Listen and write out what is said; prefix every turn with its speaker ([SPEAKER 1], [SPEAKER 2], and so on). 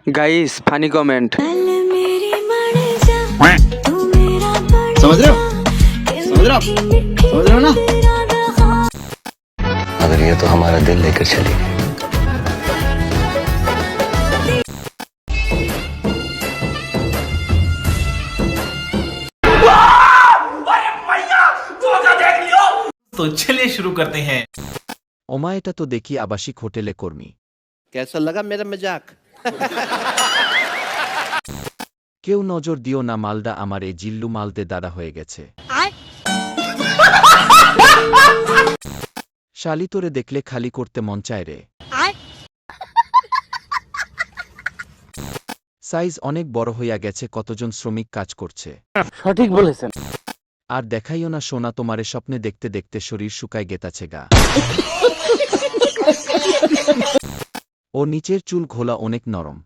[SPEAKER 1] Guys funny comment.
[SPEAKER 2] समझ रहे हो ना?
[SPEAKER 3] मगर ये तो हमारा दिल लेकर चली गई।
[SPEAKER 4] तो चलिए शुरू करते हैं।
[SPEAKER 5] ওমা এটা তো দেখি আবাসিক হোটেলে কর্মী।
[SPEAKER 2] कैसा लगा मेरा मजाक?
[SPEAKER 5] কেউ নজর দিও না মালদা আমার এই জিল্লু মালদে দাদা হয়ে গেছে। শালি তোরে দেখলে খালি করতে মন চায় রে। সাইজ অনেক বড় হইয়া গেছে, কতজন শ্রমিক কাজ করছে।
[SPEAKER 1] সঠিক বলেছেন।
[SPEAKER 5] আর দেখাইও না সোনা, তোমারে স্বপ্নে দেখতে দেখতে শরীর শুকায় গেতাছে গা। ও নিচের চুল ঘোলা অনেক নরম।